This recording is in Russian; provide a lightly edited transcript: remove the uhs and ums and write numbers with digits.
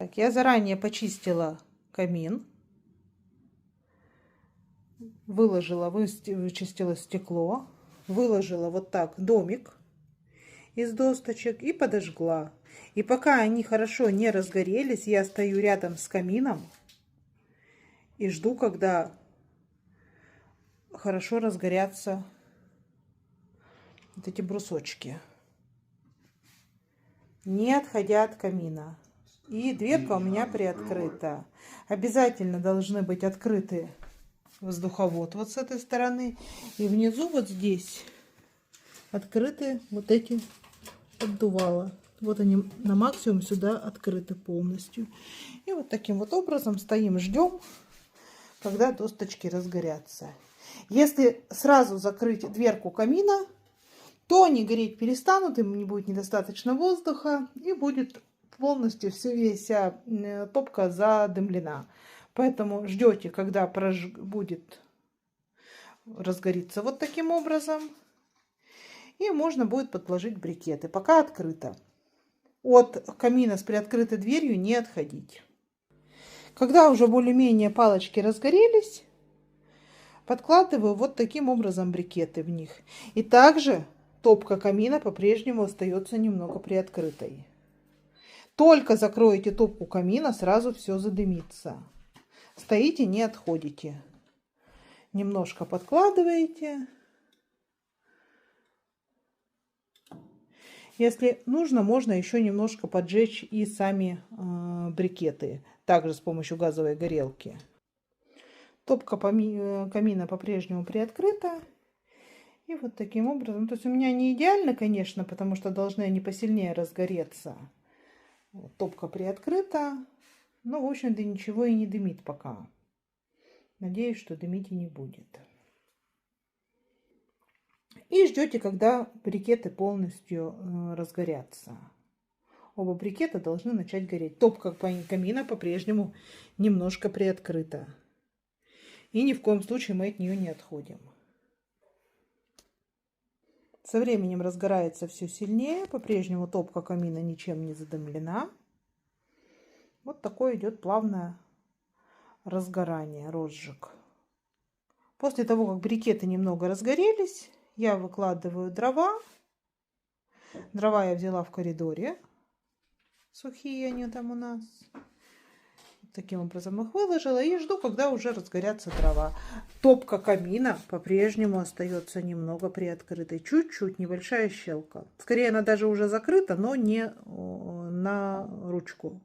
Так, я заранее почистила камин, вычистила стекло, выложила вот так домик из досточек и подожгла. И пока они хорошо не разгорелись, я стою рядом с камином и жду, когда хорошо разгорятся вот эти брусочки, не отходя от камина. И дверка у меня приоткрыта. Обязательно должны быть открыты воздуховод вот с этой стороны. И внизу вот здесь открыты вот эти обдувала. Вот они на максимум сюда открыты полностью. И вот таким вот образом стоим, ждем, когда досточки разгорятся. Если сразу закрыть дверку камина, то они гореть перестанут, им не будет недостаточно воздуха, и будет полностью вся топка задымлена. Поэтому ждете, когда будет разгорится вот таким образом. И можно будет подложить брикеты. Пока открыто. От камина с приоткрытой дверью не отходить. Когда уже более-менее палочки разгорелись, подкладываю вот таким образом брикеты в них. И также топка камина по-прежнему остается немного приоткрытой. Только закроете топку камина, сразу все задымится. Стоите, не отходите. Немножко подкладываете. Если нужно, можно еще немножко поджечь и сами брикеты, также с помощью газовой горелки. Топка камина по-прежнему приоткрыта. И вот таким образом. То есть у меня не идеально, конечно, потому что должны они посильнее разгореться. Вот, топка приоткрыта. Но, в общем-то, ничего и не дымит пока. Надеюсь, что дымить и не будет. И ждете, когда брикеты полностью разгорятся. Оба брикета должны начать гореть. Топка камина по-прежнему немножко приоткрыта. И ни в коем случае мы от нее не отходим. Со временем разгорается все сильнее. По-прежнему топка камина ничем не задымлена. Вот такое идет плавное разгорание, розжиг. После того, как брикеты немного разгорелись, я выкладываю дрова. Дрова я взяла в коридоре. Сухие они там у нас. Таким образом их выложила и жду, когда уже разгорятся дрова. Топка камина по-прежнему остается немного приоткрытой. Чуть-чуть, небольшая щелка. Скорее, она даже уже закрыта, но не на ручку.